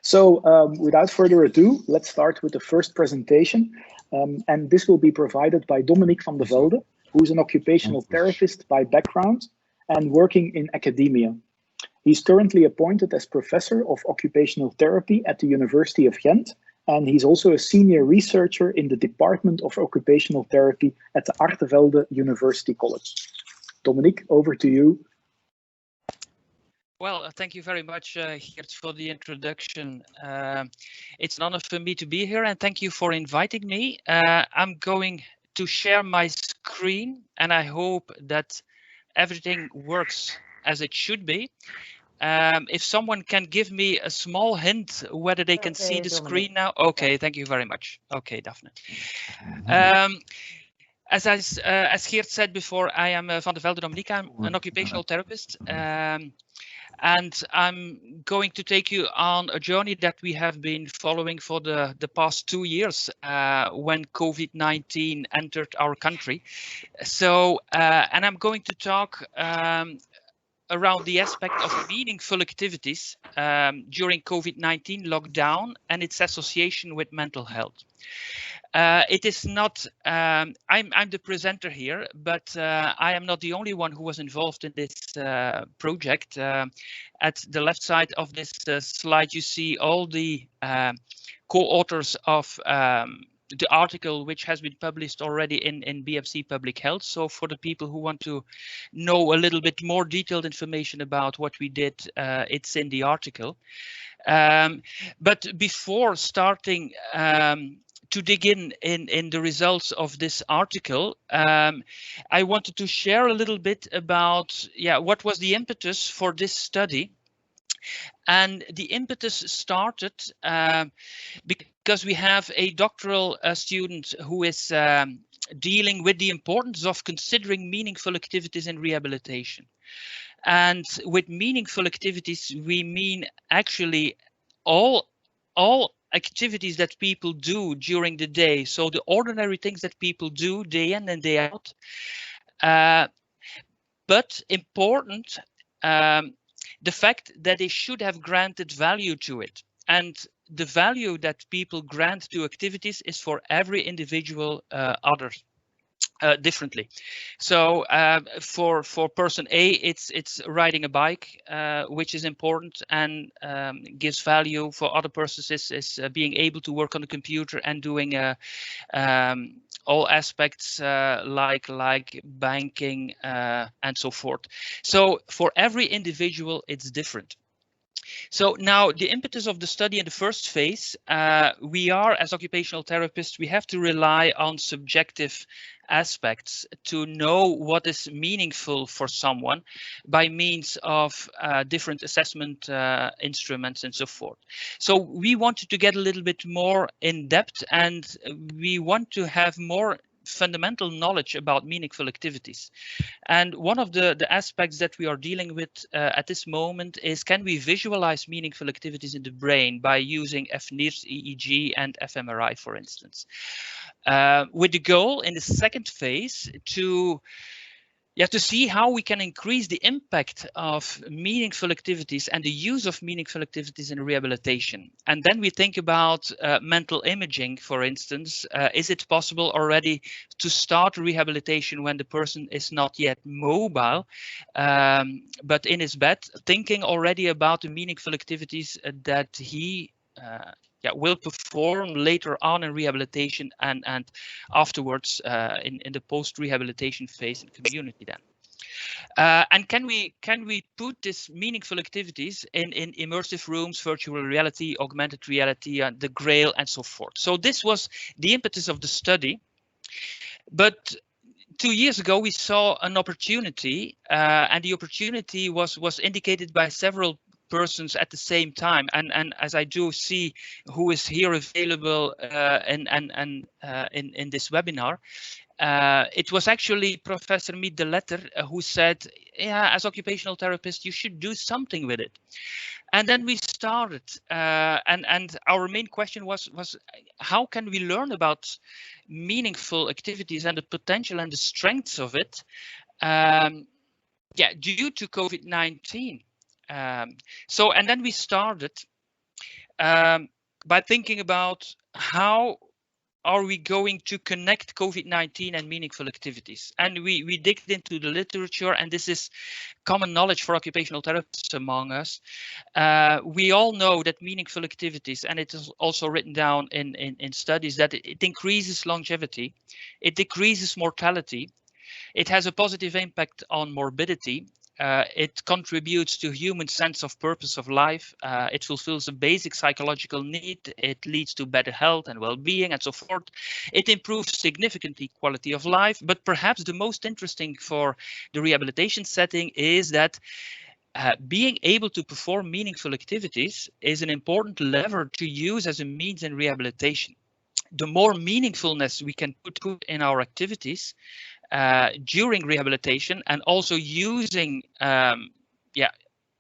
Without further ado, let's start with the first presentation. And this will be provided by Dominique van de Velde, who is an occupational therapist by background and working in academia. He's currently appointed as Professor of Occupational Therapy at the University of Ghent, and he's also a senior researcher in the Department of Occupational Therapy at the Velde University College. Dominique, over to you. Well, thank you very much, Geert, for the introduction. It's an honor for me to be here, and thank you for inviting me. I'm going to share my screen, and I hope that everything works as it should be. If someone can give me a small hint whether they can see the screen now. Okay, thank you very much. Okay, Daphne. As Geert said before, I am van de Velde Dominique. I'm an occupational therapist. And I'm going to take you on a journey that we have been following for the past 2 years when COVID-19 entered our country. And I'm going to talk around the aspect of meaningful activities during COVID-19 lockdown and its association with mental health. It is not, I'm the presenter here, but I am not the only one who was involved in this project. At the left side of this slide, you see all the co-authors of the article which has been published already in BMC Public Health. So for the people who want to know a little bit more detailed information about what we did, it's in the article. But before starting to dig in the results of this article, I wanted to share a little bit about what was the impetus for this study. And the impetus started because we have a doctoral student who is dealing with the importance of considering meaningful activities in rehabilitation. And with meaningful activities, we mean actually all activities that people do during the day. So the ordinary things that people do day in and day out. But important, the fact that they should have granted value to it. And the value that people grant to activities is for every individual differently. So for person A, it's riding a bike, which is important and gives value. For other persons, is being able to work on the computer and doing all aspects like banking and so forth. So for every individual, it's different. So now the impetus of the study in the first phase, we are as occupational therapists, we have to rely on subjective aspects to know what is meaningful for someone by means of different assessment instruments and so forth. So we wanted to get a little bit more in depth, and we want to have more fundamental knowledge about meaningful activities. And one of the aspects that we are dealing with at this moment is, can we visualize meaningful activities in the brain by using FNIRS, EEG and fMRI, for instance, with the goal in the second phase to see how we can increase the impact of meaningful activities and the use of meaningful activities in rehabilitation. And then we think about mental imaging, for instance. Is it possible already to start rehabilitation when the person is not yet mobile, but in his bed, thinking already about the meaningful activities that he will perform later on in rehabilitation and afterwards in the post-rehabilitation phase in community then. And can we put this meaningful activities in immersive rooms, virtual reality, augmented reality, the Grail and so forth. So this was the impetus of the study. But 2 years ago, we saw an opportunity, and the opportunity was indicated by several persons at the same time, and as I do see who is here available in this webinar, it was actually Professor Miet de Letter who said, as occupational therapist, you should do something with it. And then we started, and our main question was how can we learn about meaningful activities and the potential and the strengths of it, due to COVID-19. And then we started by thinking about how are we going to connect COVID-19 and meaningful activities? And we digged into the literature, and this is common knowledge for occupational therapists among us. We all know that meaningful activities, and it is also written down in studies, that it increases longevity, it decreases mortality, it has a positive impact on morbidity. It contributes to human sense of purpose of life. It fulfills a basic psychological need. It leads to better health and well-being and so forth. It improves significantly quality of life. But perhaps the most interesting for the rehabilitation setting is that being able to perform meaningful activities is an important lever to use as a means in rehabilitation. The more meaningfulness we can put in our activities, during rehabilitation, and also using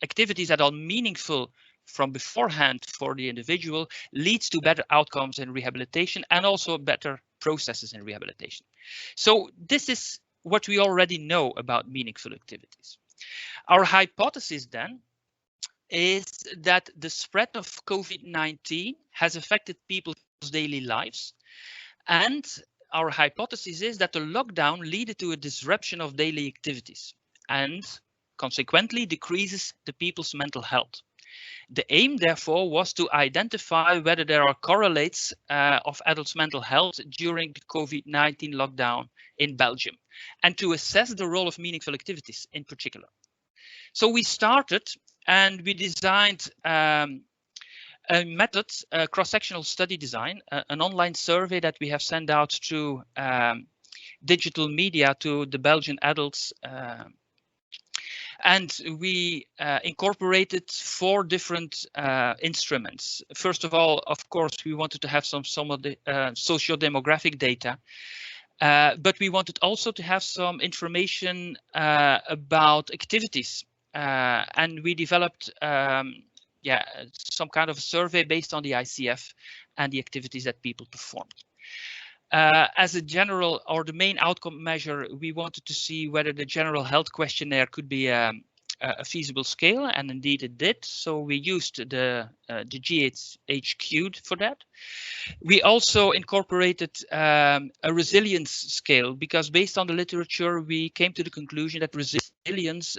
activities that are meaningful from beforehand for the individual, leads to better outcomes in rehabilitation and also better processes in rehabilitation. So this is what we already know about meaningful activities. Our hypothesis then is that the spread of COVID-19 has affected people's daily lives, and our hypothesis is that the lockdown led to a disruption of daily activities and consequently decreases the people's mental health. The aim, therefore, was to identify whether there are correlates of adults' mental health during the COVID-19 lockdown in Belgium, and to assess the role of meaningful activities in particular. So we started and we designed a method, cross-sectional study design, an online survey that we have sent out through digital media to the Belgian adults. And we incorporated 4 different instruments. First of all, of course, we wanted to have some of the socio-demographic data, but we wanted also to have some information about activities. And we developed some kind of a survey based on the ICF and the activities that people performed. As a general, or the main outcome measure, we wanted to see whether the general health questionnaire could be a feasible scale, and indeed it did. So we used the GHQ for that. We also incorporated a resilience scale, because based on the literature, we came to the conclusion that resilience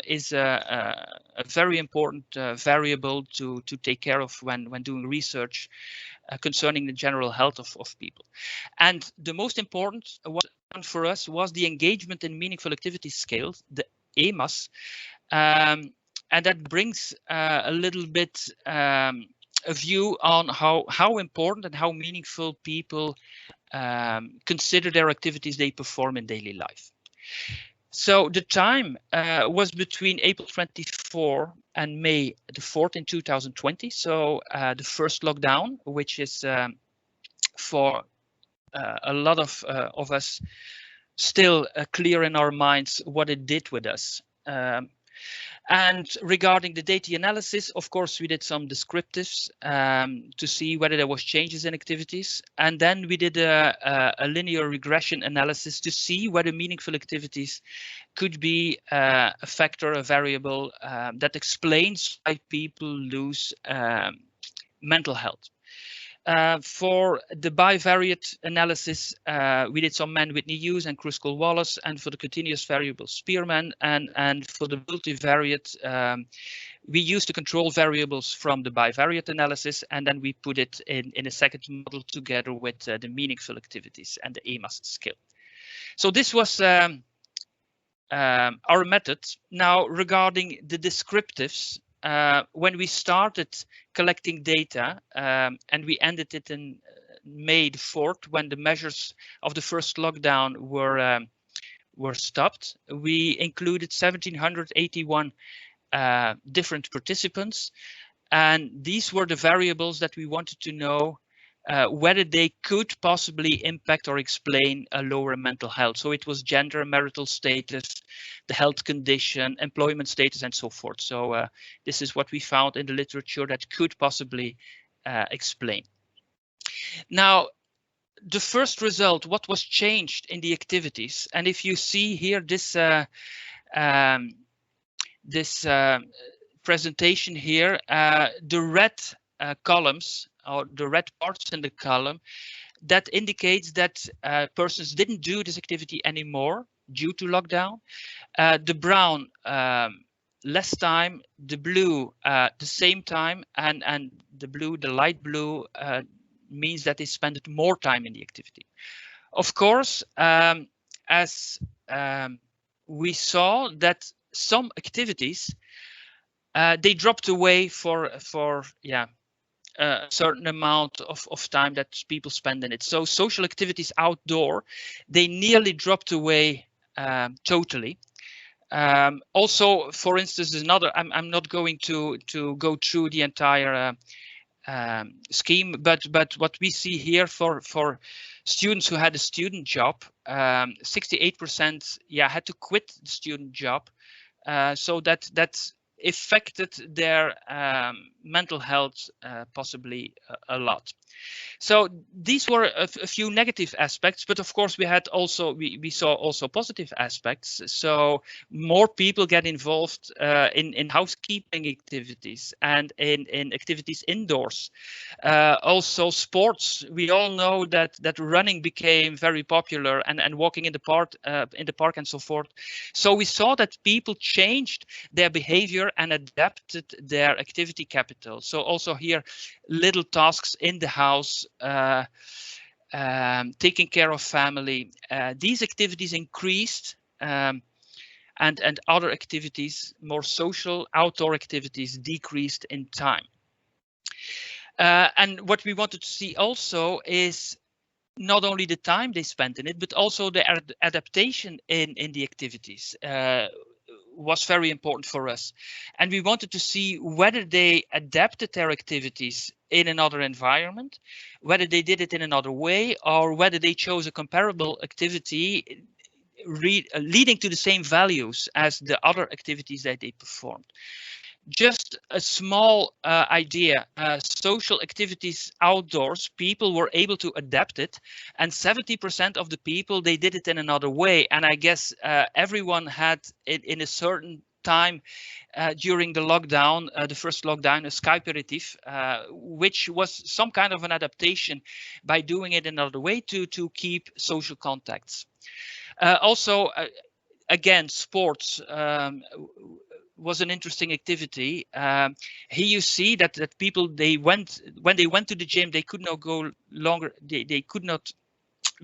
is a very important variable to take care of when doing research concerning the general health of people. And the most important one for us was the engagement in meaningful activity scale, the EMAS, and that brings a little bit a view on how important and how meaningful people consider their activities they perform in daily life. So the time was between April 24 and May the 4th in 2020. So the first lockdown, which is for a lot of us still clear in our minds what it did with us. And regarding the data analysis, of course, we did some descriptives to see whether there was changes in activities. And then we did a linear regression analysis to see whether meaningful activities could be a factor, a variable that explains why people lose mental health. For the bivariate analysis, we did some Mann-Whitney Hughes and Kruskal-Wallis, and for the continuous variable Spearman, and for the multivariate, we used the control variables from the bivariate analysis, and then we put it in a second model together with the meaningful activities and the EMAS scale. So this was our method. Now, regarding the descriptives, when we started collecting data, and we ended it in May the 4th, when the measures of the first lockdown were stopped, we included 1,781 different participants, and these were the variables that we wanted to know whether they could possibly impact or explain a lower mental health. So it was gender, marital status, the health condition, employment status, and so forth. So this is what we found in the literature that could possibly explain. Now, the first result, what was changed in the activities? And if you see here this presentation here, the red columns, or the red parts in the column, that indicates that persons didn't do this activity anymore due to lockdown. The brown, less time, the blue, the same time, and the blue, the light blue, means that they spent more time in the activity. Of course, as we saw that some activities, they dropped away for a certain amount of time that people spend in it. So social activities outdoor, they nearly dropped away totally. Also, for instance, another, I'm not going to go through the entire scheme, but what we see here for students who had a student job, 68% had to quit the student job, so that affected their mental health possibly a lot. So these were a few negative aspects, but of course we had also we saw also positive aspects. So more people get involved in housekeeping activities and in activities indoors. Also sports. We all know that running became very popular, and walking in the park and so forth. So we saw that people changed their behavior and adapted their activity capital. So also here, little tasks in the house, taking care of family. These activities increased, and other activities, more social outdoor activities, decreased in time. And what we wanted to see also is not only the time they spent in it, but also the adaptation in the activities was very important for us. And we wanted to see whether they adapted their activities in another environment, whether they did it in another way, or whether they chose a comparable activity leading to the same values as the other activities that they performed. Just a small idea, social activities outdoors, people were able to adapt it, and 70% of the people, they did it in another way. And I guess everyone had it in a certain time during the lockdown, the first lockdown, a Skype aperitif, which was some kind of an adaptation by doing it another way to keep social contacts. Also, again, sports was an interesting activity. Here you see that people, when they went to the gym, they could not go longer. They could not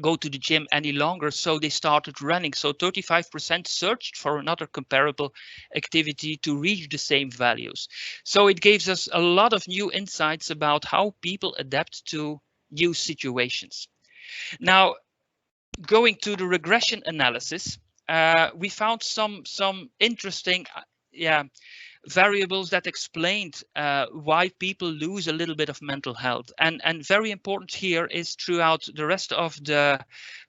go to the gym any longer, so they started running. So 35% searched for another comparable activity to reach the same values. So it gives us a lot of new insights about how people adapt to new situations. Now, going to the regression analysis, we found some interesting variables that explained why people lose a little bit of mental health. And very important here is, throughout the rest of the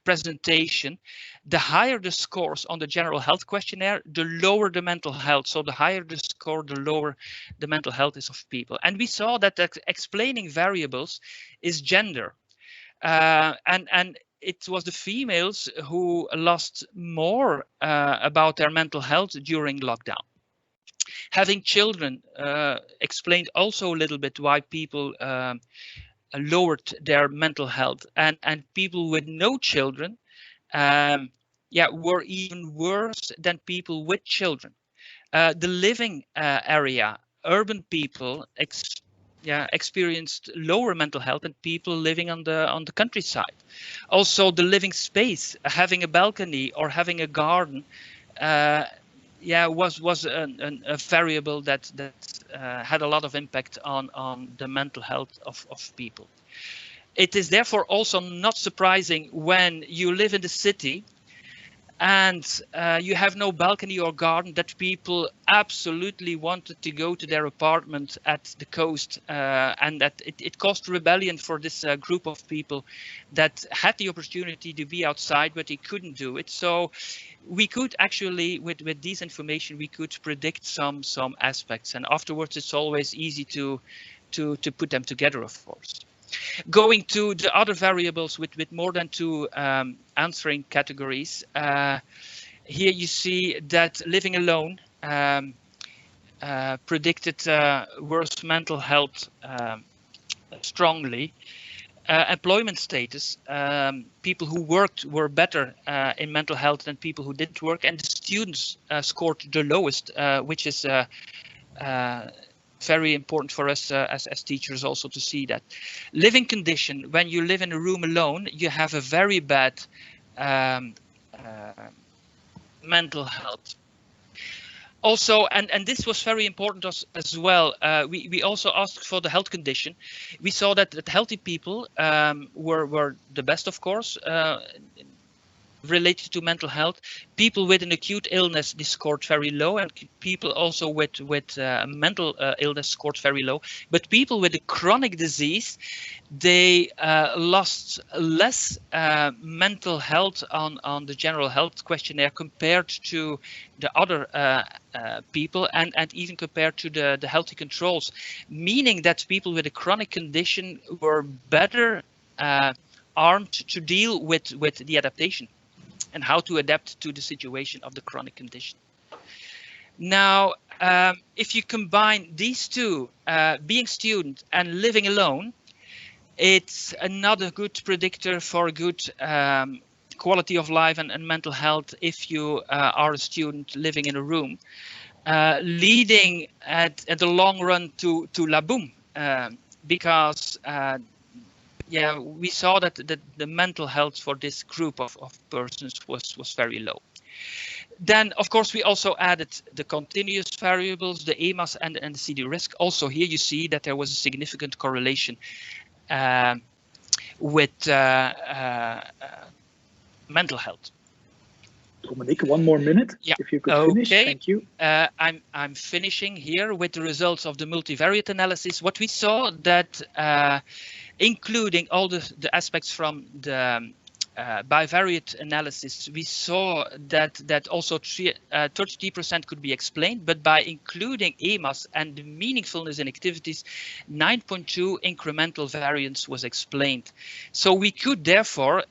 presentation, the higher the scores on the general health questionnaire, the lower the mental health. So the higher the score, the lower the mental health is of people. And we saw that the explaining variables is gender. And it was the females who lost more about their mental health during lockdown. Having children explained also a little bit why people lowered their mental health, and people with no children were even worse than people with children. The living area, urban people experienced lower mental health than people living on the countryside. Also, the living space, having a balcony or having a garden, was a variable that had a lot of impact on the mental health of people. It is therefore also not surprising when you live in the city and you have no balcony or garden that people absolutely wanted to go to their apartment at the coast, and that it caused rebellion for this group of people that had the opportunity to be outside, but they couldn't do it. So we could actually, with this information, we could predict some aspects, and afterwards it's always easy to put them together, of course. Going to the other variables with more than two answering categories, here you see that living alone predicted worse mental health strongly. Employment status, people who worked were better in mental health than people who didn't work, and the students scored the lowest, which is very important for us as teachers also to see that. Living condition, when you live in a room alone, you have a very bad mental health. Also, and this was very important as well, we also asked for the health condition. We saw that healthy people were the best, of course, related to mental health. People with an acute illness, they scored very low, and people also with mental illness scored very low. But people with a chronic disease, they lost less mental health on the general health questionnaire compared to the other people, and even compared to the healthy controls, meaning that people with a chronic condition were better armed to deal with the adaptation and how to adapt to the situation of the chronic condition. Now, if you combine these two, being student and living alone, it's another good predictor for good quality of life and mental health if you are a student living in a room, leading at the long run to la boom, because yeah, we saw that the mental health for this group of persons was very low. Then, of course, we also added the continuous variables, the EMAS and the CD risk. Also here you see that there was a significant correlation with mental health. Dominique, one more minute, yeah. If you could finish. Thank you. I'm finishing here with the results of the multivariate analysis. What we saw that including all the aspects from the bivariate analysis, we saw that also 33% could be explained, but by including EMAS and the meaningfulness in activities, 9.2 incremental variance was explained. So we could therefore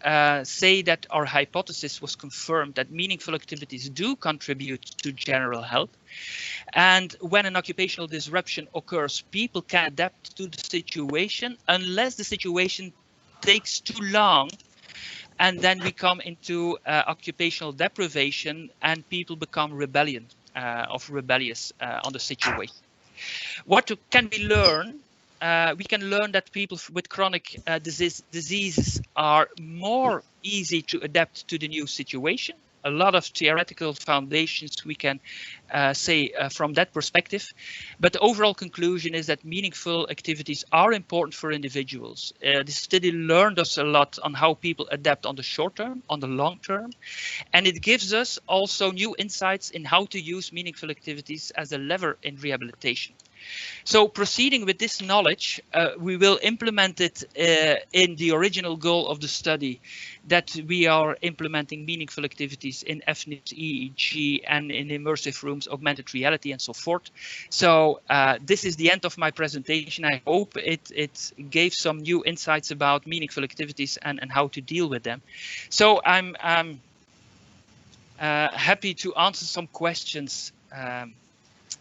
say that our hypothesis was confirmed, that meaningful activities do contribute to general health. And when an occupational disruption occurs, people can adapt to the situation unless the situation takes too long. And then we come into occupational deprivation, and people become rebellious on the situation. What can we learn? We can learn that people with chronic diseases are more easy to adapt to the new situation. A lot of theoretical foundations we can say from that perspective. But the overall conclusion is that meaningful activities are important for individuals. This study learned us a lot on how people adapt on the short term, on the long term. And it gives us also new insights in how to use meaningful activities as a lever in rehabilitation. So proceeding with this knowledge, we will implement it in the original goal of the study, that we are implementing meaningful activities in FNIT, EEG, and in immersive rooms, augmented reality, and so forth. So this is the end of my presentation. I hope it gave some new insights about meaningful activities and how to deal with them. So I'm happy to answer some questions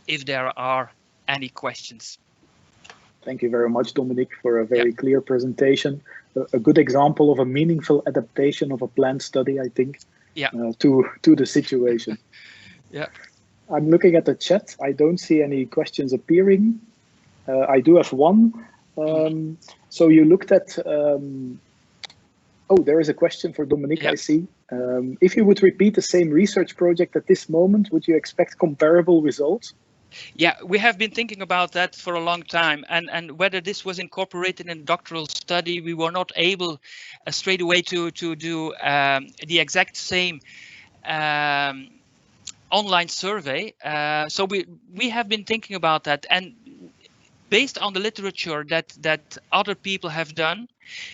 if there are any questions. Thank you very much, Dominique, for a very clear presentation. A good example of a meaningful adaptation of a planned study, I think, to the situation. Yeah. I'm looking at the chat. I don't see any questions appearing. I do have one. So you looked at, oh, there is a question for Dominique, I see. If you would repeat the same research project at this moment, would you expect comparable results? Yeah, we have been thinking about that for a long time, and whether this was incorporated in a doctoral study, we were not able straight away to do the exact same online survey. So we have been thinking about that, and based on the literature that other people have done,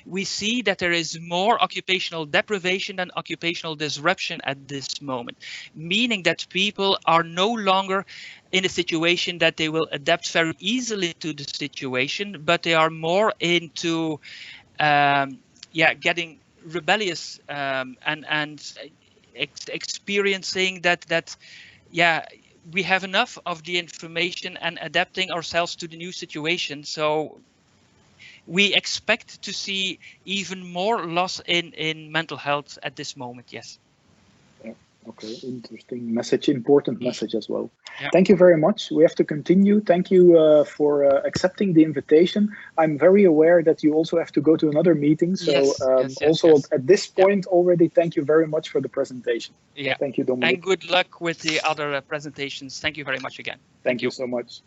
we see that there is more occupational deprivation than occupational disruption at this moment, meaning that people are no longer in a situation that they will adapt very easily to the situation, but they are more into getting rebellious and experiencing that we have enough of the information and adapting ourselves to the new situation. So we expect to see even more loss in mental health at this moment. Yes. Okay, interesting message, important message as well. Yeah. Thank you very much. We have to continue. Thank you for accepting the invitation. I'm very aware that you also have to go to another meeting. So yes, also at this point already, thank you very much for the presentation. Yeah. Thank you, Dominique. And good luck with the other presentations. Thank you very much again. Thank you so much.